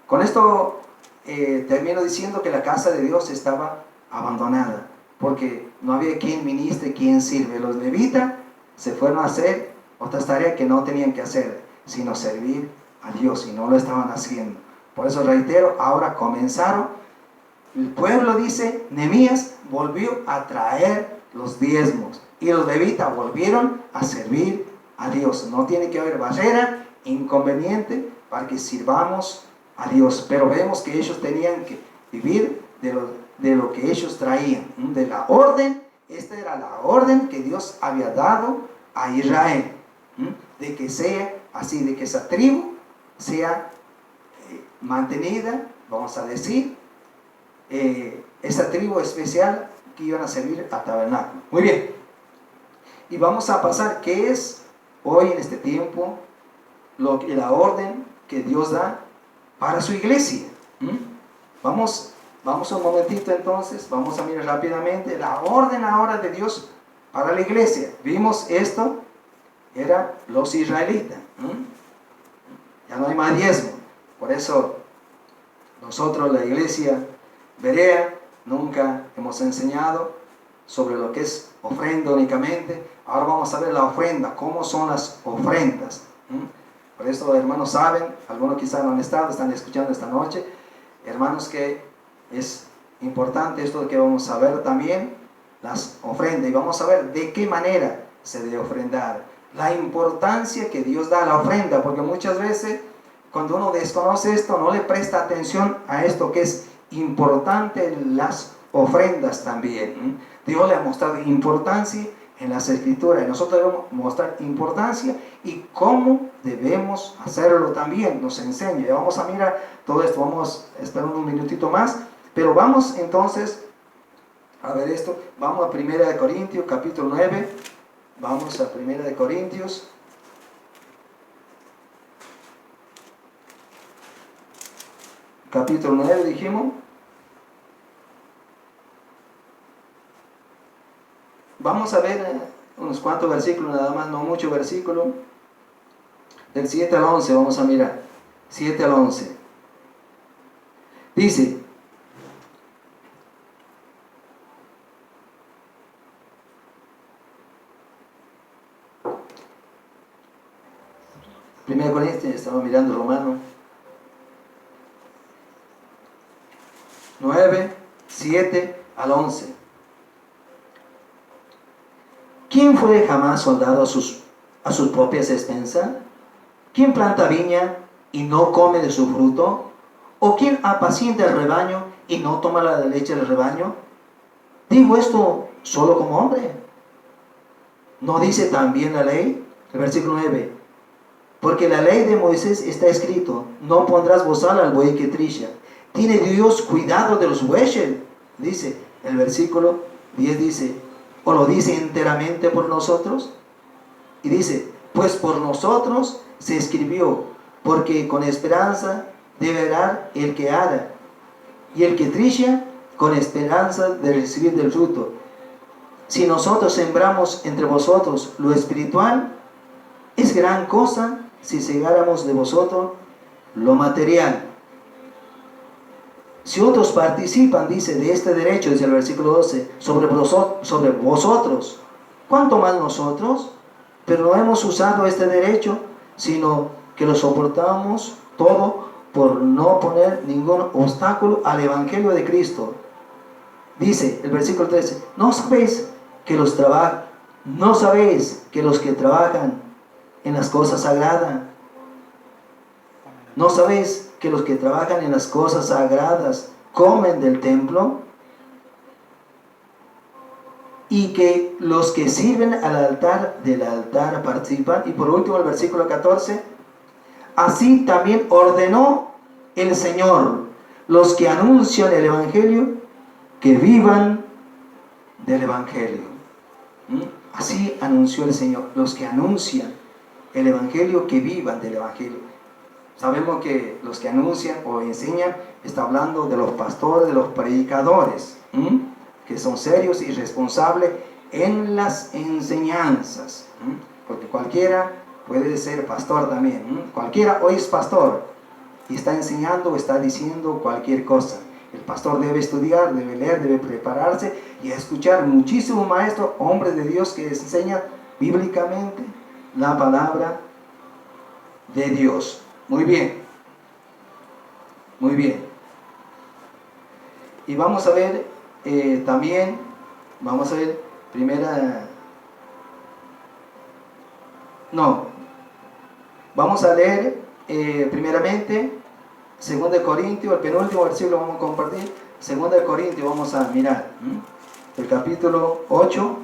Con esto termino diciendo que la casa de Dios estaba abandonada, porque no había quien ministre, quien sirve. Los levitas se fueron a hacer otras tareas que no tenían que hacer, sino servir a Dios, y no lo estaban haciendo. Por eso reitero, ahora comenzaron. El pueblo, dice, Nehemías volvió a traer los diezmos y los levitas volvieron a servir a Dios. No tiene que haber barrera, inconveniente para que sirvamos a Dios. Pero vemos que ellos tenían que vivir de lo que ellos traían, de la orden. Esta era la orden que Dios había dado a Israel, de que sea así, de que esa tribu sea mantenida, vamos a decir, esa tribu especial que iban a servir al tabernáculo. Muy bien, y vamos a pasar qué es hoy en este tiempo la orden que Dios da para su iglesia. Vamos un momentito entonces, vamos a mirar rápidamente la orden ahora de Dios para la iglesia. Vimos esto, era los israelitas. Ya no hay más diezmo. Por eso nosotros, la iglesia Berea, nunca hemos enseñado sobre lo que es ofrenda únicamente. Ahora vamos a ver la ofrenda, cómo son las ofrendas. Por eso, hermanos, saben, algunos quizás no han estado, están escuchando esta noche, hermanos, que es importante esto de que vamos a ver también las ofrendas, y vamos a ver de qué manera se debe ofrendar, la importancia que Dios da a la ofrenda, porque muchas veces cuando uno desconoce esto, no le presta atención a esto que es importante en las ofrendas también. Dios le ha mostrado importancia en las escrituras, y nosotros debemos mostrar importancia y cómo debemos hacerlo también, nos enseña. Y vamos a mirar todo esto, vamos a esperar un minutito más, pero vamos entonces a ver esto. Vamos a 1 Corintios capítulo 9, vamos a 1 Corintios capítulo 9, dijimos. Vamos a ver unos cuantos versículos, nada más, no muchos versículos. Del 7 al 11 vamos a mirar. 7 al 11. Dice: Primero Corintios, estamos mirando Romano 9, 7 al 11. ¿quién fue jamás soldado a sus propias expensas? ¿Quién planta viña y no come de su fruto? ¿O quién apacienta el rebaño y no toma la leche del rebaño? Digo esto solo como hombre. ¿No dice también la ley? El versículo 9. Porque la ley de Moisés está escrito: no pondrás bozal al buey que trilla. ¿Tiene Dios cuidado de los bueyes? Dice el versículo 10, dice, ¿o lo dice enteramente por nosotros? Y dice, pues por nosotros se escribió, porque con esperanza debe arar el que ara, y el que trilla con esperanza de recibir del fruto. Si nosotros sembramos entre vosotros lo espiritual, es gran cosa si segáramos de vosotros lo material. Si otros participan, dice, de este derecho, dice el versículo 12, sobre vosotros, ¿cuánto más nosotros? Pero no hemos usado este derecho, sino que lo soportamos todo por no poner ningún obstáculo al Evangelio de Cristo. Dice el versículo 13, ¿no sabéis que los que trabajan en las cosas sagradas, ¿no sabéis que los que trabajan en las cosas sagradas comen del templo? Y que los que sirven al altar del altar participan. Y por último el versículo 14, así también ordenó el Señor los que anuncian el Evangelio que vivan del Evangelio. Así anunció el Señor, los que anuncian el Evangelio que vivan del Evangelio. Sabemos que los que anuncian o enseñan, está hablando de los pastores, de los predicadores, que son serios y responsables en las enseñanzas, porque cualquiera puede ser pastor también, cualquiera hoy es pastor y está enseñando o está diciendo cualquier cosa. El pastor debe estudiar, debe leer, debe prepararse y escuchar muchísimos maestros, hombres de Dios que enseñan bíblicamente la palabra de Dios. Muy bien, muy bien. Y vamos a ver también, vamos a ver vamos a leer primeramente 2 Corintios, el penúltimo versículo vamos a compartir. 2 Corintios, vamos a mirar el capítulo 8,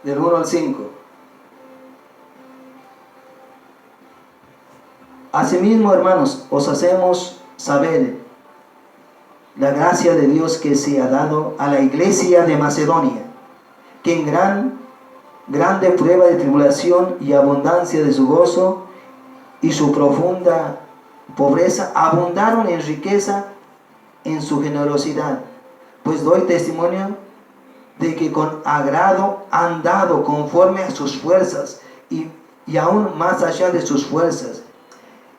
del 1 al 5. Asimismo, hermanos, os hacemos saber la gracia de Dios que se ha dado a la iglesia de Macedonia, que en grande prueba de tribulación y abundancia de su gozo y su profunda pobreza abundaron en riqueza en su generosidad. Pues doy testimonio de que con agrado han dado conforme a sus fuerzas y aún más allá de sus fuerzas.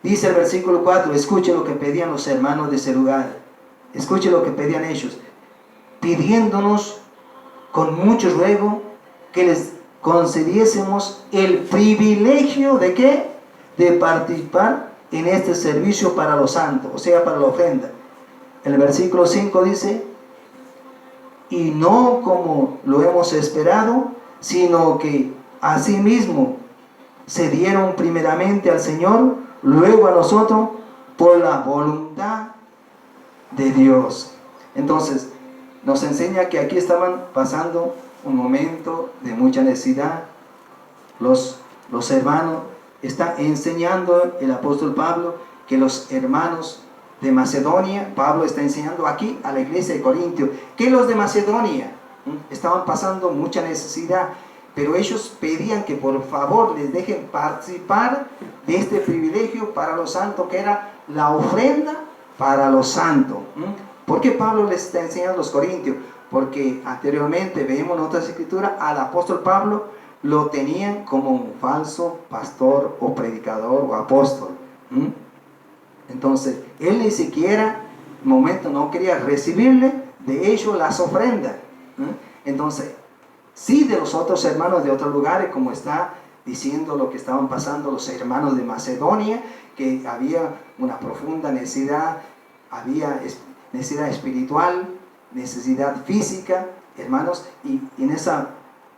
Dice el versículo 4, escuche lo que pedían los hermanos de ese lugar. Escuche lo que pedían ellos, pidiéndonos con mucho ruego que les concediésemos el privilegio de ¿qué? De participar en este servicio para los santos, o sea, para la ofrenda. El versículo 5 dice, y no como lo hemos esperado, sino que asimismo se dieron primeramente al Señor, luego a nosotros, por la voluntad de Dios. Entonces, nos enseña que aquí estaban pasando un momento de mucha necesidad. Los hermanos, está enseñando el apóstol Pablo que los hermanos de Macedonia, Pablo está enseñando aquí a la iglesia de Corintio, que los de Macedonia estaban pasando mucha necesidad, pero ellos pedían que por favor les dejen participar de este privilegio para los santos, que era la ofrenda para los santos. ¿Por qué Pablo les está enseñando a los corintios? Porque anteriormente vemos en otras escrituras al apóstol Pablo lo tenían como un falso pastor o predicador o apóstol. Entonces él ni siquiera en momento no quería recibirle de ellos las ofrendas. Entonces sí, de los otros hermanos de otros lugares, como está diciendo lo que estaban pasando los hermanos de Macedonia, que había una profunda necesidad había necesidad espiritual, necesidad física, hermanos, y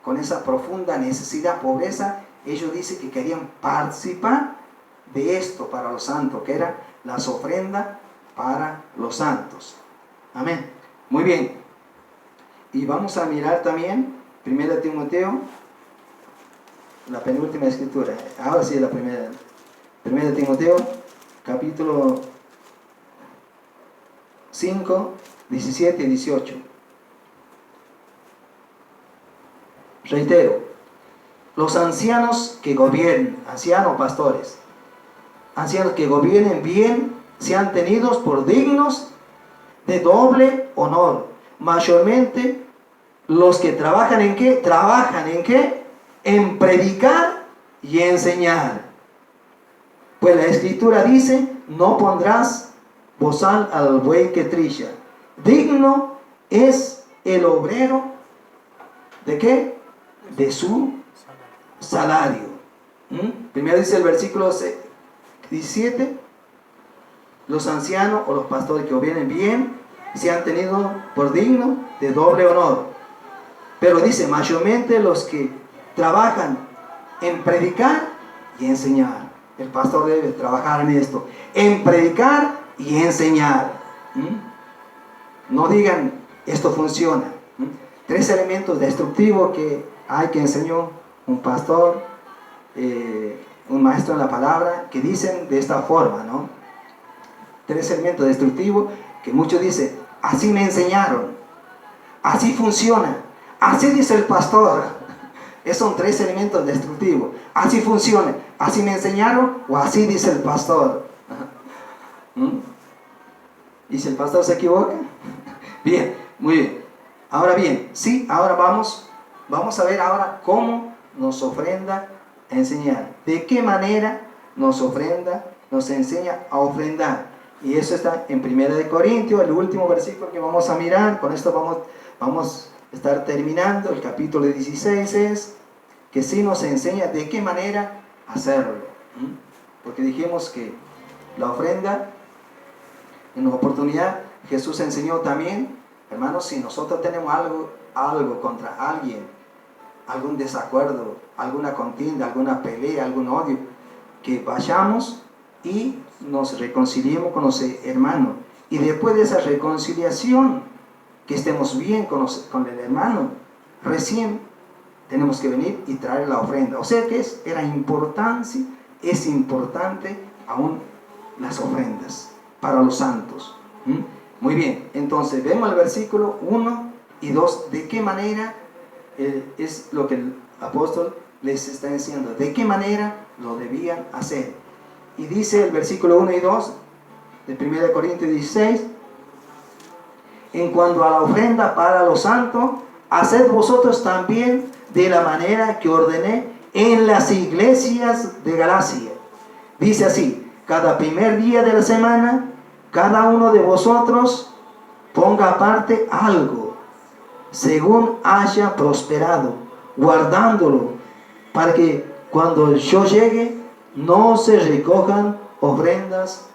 con esa profunda necesidad, pobreza, ellos dicen que querían participar de esto para los santos, que era las ofrendas para los santos. Amén. Muy bien. Y vamos a mirar también 1 Timoteo, la penúltima escritura. Ahora sí, la primera. 1 Timoteo, capítulo 5, 17 y 18. Reitero, los ancianos que gobiernen, ancianos pastores, ancianos que gobiernen bien, sean tenidos por dignos de doble honor. Mayormente los que trabajan ¿en qué? Trabajan ¿en qué? En predicar y enseñar. Pues la escritura dice, no pondrás bozal al buey que trilla. Digno es el obrero ¿de qué? De su salario. Primero dice el versículo 17, los ancianos o los pastores que gobiernen bien sean tenidos por dignos de doble honor. Pero dice, mayormente los que trabajan en predicar y enseñar. El pastor debe trabajar en esto, en predicar y enseñar. No digan, esto funciona. 3 elementos destructivos que hay que enseñó un pastor, un maestro en la palabra, que dicen de esta forma, ¿no? 3 elementos destructivos que muchos dicen, así me enseñaron, así funciona, así dice el pastor. Esos son 3 elementos destructivos. Así funciona, así me enseñaron o así dice el pastor. ¿Y si el pastor se equivoca? Bien, muy bien. Ahora bien, sí, ahora vamos a ver ahora cómo nos ofrenda a enseñar. De qué manera nos ofrenda, nos enseña a ofrendar. Y eso está en 1 Corintios, el último versículo que vamos a mirar. Con esto vamos a estar terminando. El capítulo 16 es que sí nos enseña de qué manera hacerlo. Porque dijimos que la ofrenda, en una oportunidad, Jesús enseñó también, hermanos, si nosotros tenemos algo contra alguien, algún desacuerdo, alguna contienda, alguna pelea, algún odio, que vayamos y nos reconciliemos con los hermanos. Y después de esa reconciliación, que estemos bien con el hermano, recién tenemos que venir y traer la ofrenda. O sea que es importante aún las ofrendas para los santos. Muy bien, entonces vemos el versículo 1 y 2, de qué manera es lo que el apóstol les está diciendo, de qué manera lo debían hacer. Y dice el versículo 1 y 2 de 1 Corintios 16, en cuanto a la ofrenda para los santos, haced vosotros también de la manera que ordené en las iglesias de Galacia. Dice así, cada primer día de la semana, cada uno de vosotros ponga aparte algo, según haya prosperado, guardándolo, para que cuando yo llegue, no se recojan ofrendas.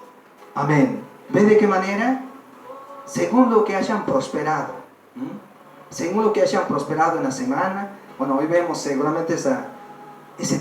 Amén. ¿Ves de qué manera? Según lo que hayan prosperado. Según lo que hayan prosperado en la semana. Bueno, hoy vemos seguramente ese